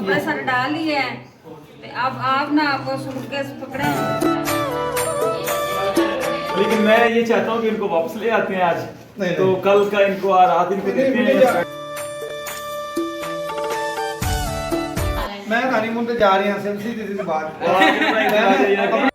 कपड़े सारे डाल लिए हैं। तो अब आप ना आपको सूटकेस पकड़े, लेकिन मैं ये चाहता हूँ कि इनको वापस ले आते हैं आज। नहीं, तो नहीं। कल का इनको रात इनको देते हैं। मैं हनीमून पे जा रही हूँ, सीधी सीधी बात। और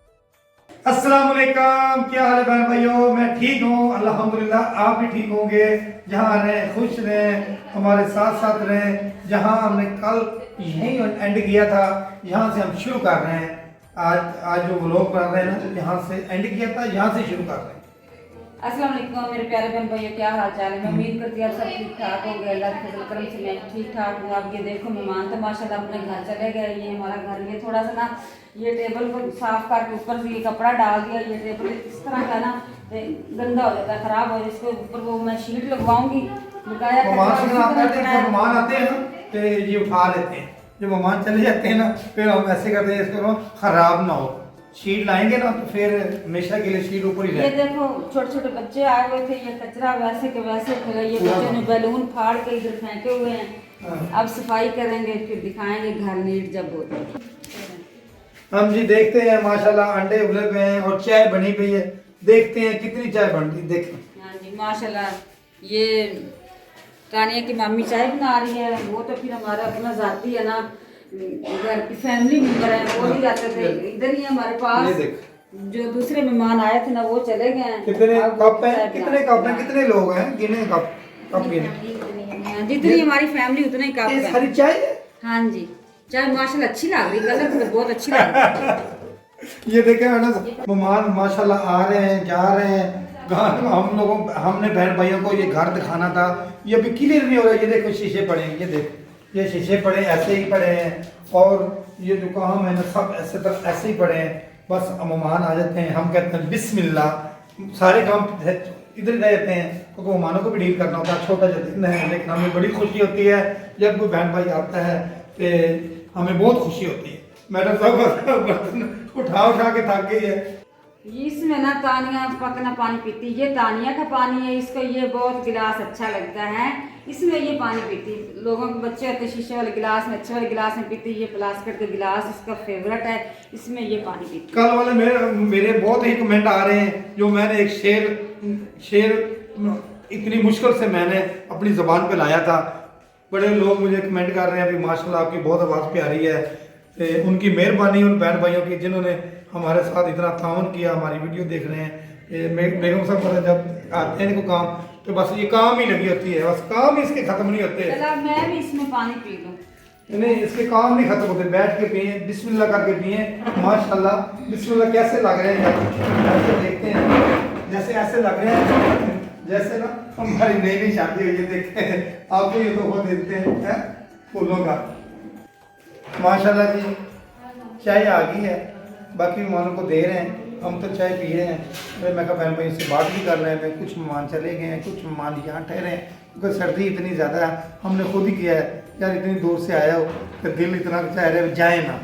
अस्सलाम वालेकुम, क्या हाल है बहन भाइयों? मैं ठीक हूँ अल्हम्दुलिल्लाह, आप भी ठीक होंगे। जहाँ रहें खुश रहें, हमारे साथ साथ रहें। जहाँ हमने कल यहीं एंड किया था, यहाँ से हम शुरू कर रहे हैं। आज जो व्लॉग कर रहे हैं ना, यहाँ से एंड किया था, यहाँ से शुरू कर रहे हैं। अस्सलाम वालेकुम मेरे प्यारे बहन भाइयों, क्या हाल चाल है? मैं उम्मीद करती हूँ आप सब ठीक ठाक होंगे। अल्लाह के फजल करम से मैं ठीक ठाक हूँ। आप ये देखो मेहमान तो माशाल्लाह अपने घर चले गए। ये हमारा घर, ये थोड़ा सा ना ये टेबल को साफ करके ऊपर से ये कपड़ा डाल दिया। ये टेबल इस तरह का ना गंदा हो जाता है, खराब हो जाए। इसके ऊपर वो मैं शीट लगवाऊंगी। मेहमान आते हैं ना तो ये उठा लेते हैं। जब मेहमान चले जाते हैं ना, फिर हम ऐसे करते हैं इसको खराब ना हो। शीट लाएंगे ना तो फिर हमेशा के लिए शीट ऊपर ही ये रहेगी। देखो छोटे छोटे बच्चे आए हुए थे, ये कचरा वैसे के वैसे थे। ये बच्चों ने बैलून फाड़ के इधर फेंके हुए हैं। अब सफाई करेंगे, फिर दिखाएंगे घर नीट जब होता। हम जी देखते हैं माशाल्लाह अंडे उबले पे हैं और चाय बनी पई है। देखते हैं कितनी चाय बनती है, देखें। हाँ जी माशाल्लाह। ये तानिया की मम्मी चाय बना रही है। वो तो फिर हमारा अपना जाती है ना, घर की फैमिली मेंबर है, वो भी जाते थे। इधर ही हमारे ये पास देख जो दूसरे मेहमान आए थे ना, वो चले गए हैं। कितने अब कप हैं, चाय कितने बना- कप हैं, कितने लोग हैं, गिने कप गिने। हाँ, जितनी हमारी फैमिली उतने ही कप ये है। सारी चाय है। हाँ जी चाय माशाल्लाह अच्छी लग रही, कलर तो बहुत अच्छी लग रही। ये देखे है ना, मेहमान माशाल्लाह आ रहे हैं जा रहे हैं। हमने बहन भाइयों को ये घर दिखाना था, ये अभी क्लियर नहीं हो रहा है। ये देखो शीशे पड़े हैं, ये देखो ये शीशे पड़े ऐसे ही पड़े हैं। और ये जो काम है ना सब ऐसे ही पड़े हैं। बस मेहमान आ जाते हैं, हम कहते हैं बिस्मिल्लाह, सारे काम इधर रह जाते हैं क्योंकि मेहमानों को भी डील करना होता है। छोटा जो दिन है, लेकिन हमें बड़ी खुशी होती है जब कोई बहन भाई आता है तो हमें बहुत खुशी होती है। मैडम साहब बर्तन उठा के थक गई है। इसमें ना तानिया पकना पानी पीती, ये तानिया का पानी है। इसको ये बहुत गिलास अच्छा लगता है, इसमें ये पानी पीती। लोगों के बच्चे होते हैं शीशे वाले गिलास में, अच्छे वाले गिलास में पीती। ये प्लास्टिक के गिलास इसका फेवरेट है, इसमें ये पानी पीती। कल वाले मेरे बहुत ही कमेंट आ रहे हैं। जो मैंने एक शेर इतनी मुश्किल से मैंने अपनी ज़बान पे लाया था, बड़े लोग मुझे कमेंट कर रहे हैं अभी माशाल्लाह आपकी बहुत आवाज़ प्यारी है। उनकी मेहरबानी उन बहन भाइयों की जिन्होंने हमारे साथ इतना ताउन किया, हमारी वीडियो देख रहे हैं। बेगम साहब पता जब आते हैं इनको काम तो बस ये काम ही लगी होती है, बस काम ही इसके खत्म नहीं होते। चलो मैं भी इसमें पानी पी लूं। नहीं इसके काम नहीं खत्म होते। बैठ के पिए, बिस्मिल्लाह करके पिए। माशाल्लाह बिस्मिल्लाह कैसे लग रहे हैं, ऐसे देखते हैं जैसे ऐसे लग रहे हैं जैसे ना हमारी नई नई शादी हुई है। देखते हैं आपको ये तोहफा देते हैं फूलों का। माशाल्लाह जी चाय आ गई है, बाकी मेहमानों को दे रहे हैं, हम तो चाय पी रहे हैं। फिर मैं कहा बहन भाई से बात भी कर रहे हैं। कुछ मेहमान चले गए हैं, कुछ मेहमान यहाँ ठहरे हैं क्योंकि सर्दी इतनी ज़्यादा है। हमने खुद ही किया है यार, इतनी दूर से आया हो तो दिल इतना चाह रहे जाए ना।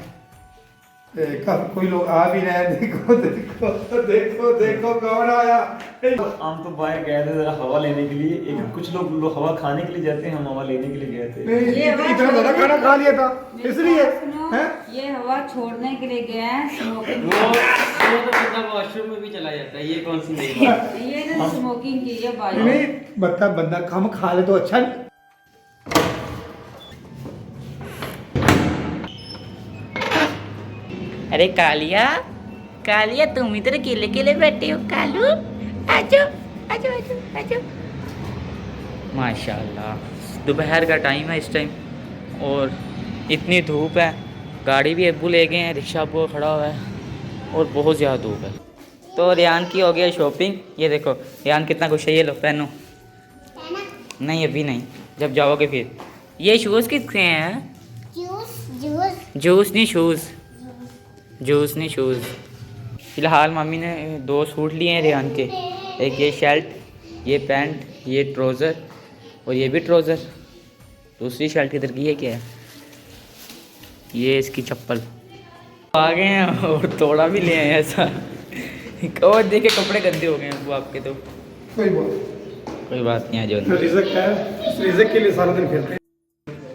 कोई लोग आ भी रहे हैं, देखो देखो देखो देखो कौन आया। हम तो बाहर गए थे जरा हवा लेने के लिए। एक कुछ लोग हवा खाने के लिए जाते हैं, हम हवा लेने के लिए गए थे। ये इतना ज़्यादा खाना खा लिया था इसलिए हैं। ये हवा छोड़ने के लिए गया है स्मोकिंग। वो तो सीधा वॉशरूम में भी चला जाता है, ये कौन सी नई बात है? ये ना स्मोकिंग की है भाई। नहीं बंदा कम खा ले तो अच्छा। अरे कालिया, कालिया तुम इधर अकेले अकेले बैठे हो। कालू आजो आजो आजो आजो। माशाल्लाह दोपहर का टाइम है इस टाइम और इतनी धूप है। गाड़ी भी अब्बू ले गए हैं, रिक्शा अब्बू खड़ा हुआ है और बहुत ज़्यादा धूप है। तो रियान की हो गया शॉपिंग। ये देखो रियान कितना खुश है। ये लो पहनो। नहीं अभी नहीं, जब जाओगे फिर। ये शूज़ किसके हैं? जूस नहीं शूज़, जूस नहीं शूज़। फ़िलहाल मम्मी ने 2 सूट लिए हैं रियान के। एक ये शर्ट, ये पैंट, ये ट्राउज़र और ये भी ट्राउज़र। दूसरी शर्ट किधर की है? क्या है ये? इसकी चप्पल। आ गए हैं और तोड़ा भी ले आए हैं ऐसा। और देखे कपड़े गंदे हो गए हैं वो आपके। तो कोई बात नहीं है जो रिज़्क है, रिज़्क के लिए सारा दिन फिरते हैं।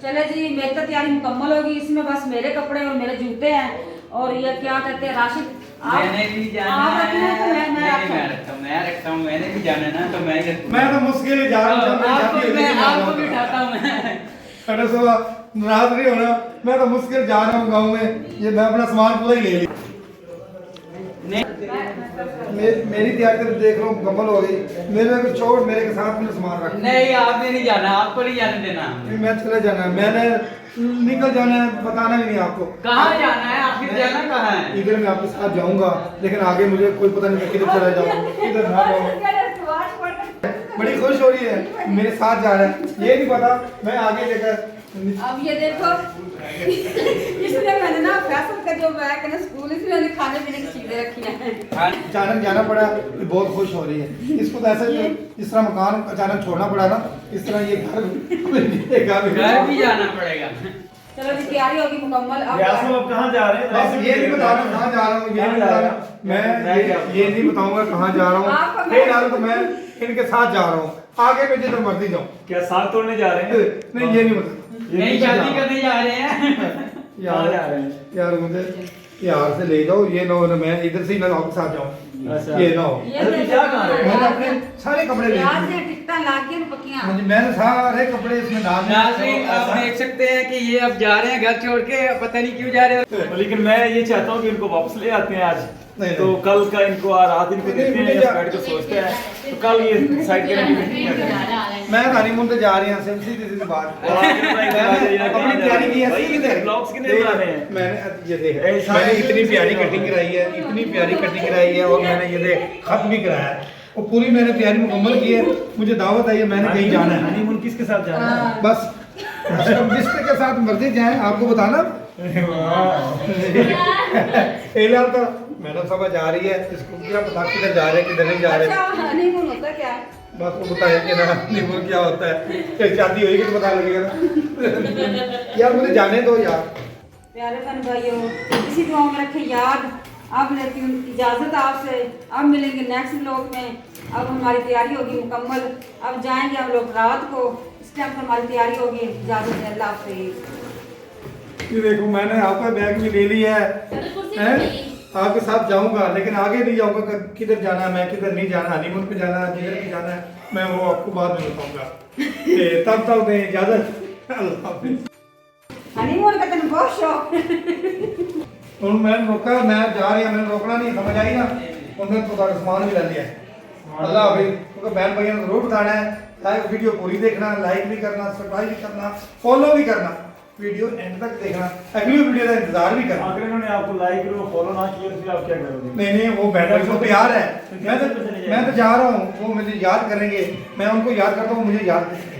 चले जी, मेरी तो तैयारी मुकम्मल होगी। इसमें बस मेरे कपड़े और मेरे जूते हैं और ये क्या कहते हैं राशिद। मैंने भी जाना आप है। रखना है तो मैं नहीं, रखता हूँ। मैं रखता हूँ, मैंने भी जाना है ना, तो मैं ही रखूंगा। मैं तो मुश्किल ही जा रहा हूँ, जब मेरी शादी होगी तो मैं आपको भी जाऊंगा। उठाता हूँ मैं। अरे सुबह नाराज नहीं होना, मैं तो मुश्किल जा रहा हूँ गाँव में, ये मैं अपना सामान पूरा ही ले लिया। नहीं, मेरी तैयारी तो देख लो मुकम्मल हो गई, मेरे को छोड़, मेरे के साथ में सामान रख। नहीं आपने नहीं जाना, आपको नहीं जाने देना। मैं चले जाना है, मैंने निकल जाना है, बताना भी नहीं आपको। कहाँ जाना है, आखिर जाना कहाँ है? इधर मैं आपके साथ जाऊंगा, लेकिन आगे मुझे कोई पता नहीं किधर चला जाऊंगा, किधर ना जाऊंगा। बड़ी खुश हो रही है, मेरे साथ जा रहा है, ये नहीं पता मैं आगे लेकर। अब ये देखो इसलिए मैंने ना फैसल का जो बैग है ना स्कूल, इसलिए मैंने खाने पीने की चीजें रखी हैं। अचानक जाना पड़ा, ये बहुत खुश हो रही है। इसको तो ऐसे जिस तरह मकान अचानक छोड़ना पड़ा ना, इस तरह ये घर भी जाना पड़ेगा। चलो जी, तैयारी होगी मुकम्मल। अब यासम अब कहाँ जा रहे हैं? बस ये नहीं बताना कहाँ जा रहा हूँ, ये नहीं बताना, मैं ये नहीं बताऊंगा कहाँ जा रहा हूँ। फिलहाल तो मैं इनके साथ जा रहा हूँ, आगे मैं जिधर मर्जी जाऊँ। क्या साग तोड़ने जा रहे हैं? नहीं ये नहीं बता। नहीं, शादी करने जा रहे हैं। कहाँ जा रहे हैं? यार मुझे यार से ले जाओ, ये ना हो ना मैं इधर से ही ना आपके साथ जाऊँ, अच्छा। ये ना हो। ये अरे देखो, क्या कहाँ रहे? मैंने अपने सारे कपड़े ले प्याज लिए। से टिकटा लाग के पकियां। हाँ जी, मैंने सारे कपड़े इसमें डाल दिए। नाज़रीन, आप देख सकते हैं कि ये अब जा रहे हैं घर छोड़ के, पता नहीं क्यों जा रहे हो। लेकिन मैं ये चाहता हूँ कि इनको वापस ले आते हैं आज। नहीं, तो नहीं। कल का इनको रात इनको देते हैं, या बैठ के सोचते हैं, तो कल ये डिसाइड करेंगे कि क्या करें। मैं हनीमून पे जा रही हूँ, सीधी सीधी बात। और आगे भाई अपनी तैयारी की है, भाई, किधर? ब्लॉग्स कितने बना रहे हैं? मैंने ये देख, ऐसा मैंने है। इतनी प्यारी कटिंग कराई है, इतनी प्यारी कटिंग कराई है, और मैंने ये देख खत भी कराया है, और पूरी मैंने तैयारी मुकम्मल की है। मुझे दावत आई है, मैंने कहीं जाना है। हनीमून किसके साथ जाना है? बस अब जिसके साथ मर्जी जाए, आपको बताना। फिलहाल तो मैडम साहब जा रही है, इसको क्या पता किधर जा रहे हैं किधर नहीं जा रहे। अच्छा, हनीमून होता क्या है? बस वो बताया कि ना हनीमून क्या होता है, फिर शादी होगी तो पता लगेगा ना। यार मुझे जाने दो यार। प्यारे बहन भाइयों, इसी दुआ में रखें याद। अब लेती हूँ इजाज़त आपसे, अब मिलेंगे नेक्स्ट ब्लॉग में। अब हमारी तैयारी होगी मुकम्मल, अब जाएंगे हम लोग रात को, इस टाइम पर हमारी तैयारी होगी। इजाज़त है, अल्लाह हाफ़िज़। ये देखो मैंने आपका बैग भी ले लिया है, हैं? आपके साथ जाऊंगा, लेकिन आगे नहीं जाऊंगा किधर जाना है, मैं किधर नहीं जाना, हनीमून पे जाना है, किधर नहीं जाना है, मैं वो आपको बाद में बताऊंगा। तब तक दें इजाजत, अल्लाह हाफिज़। हनीमून का तेन बहुत शौक। और मैंने रोका, मैं जा रही हूँ, मैंने रोकना नहीं, समझ आई ना। उन्होंने तो सामान भी ले लिया है। अल्लाह हाफिज़। क्योंकि बहन भाइयों ने जरूर बताना है, लाइक वीडियो पूरी देखना, लाइक भी करना, सब्सक्राइब भी करना, फॉलो भी करना, वीडियो एंड तक देखना, अगली वीडियो का इंतजार भी करना। अगर इन्होंने आपको लाइक और फॉलो ना किया तो फिर आप क्या करोगे? नहीं वो बहन भाई को प्यार है, मैं तो जा रहा हूँ, वो मुझे याद करेंगे, मैं उनको याद करता हूँ, मुझे याद नहीं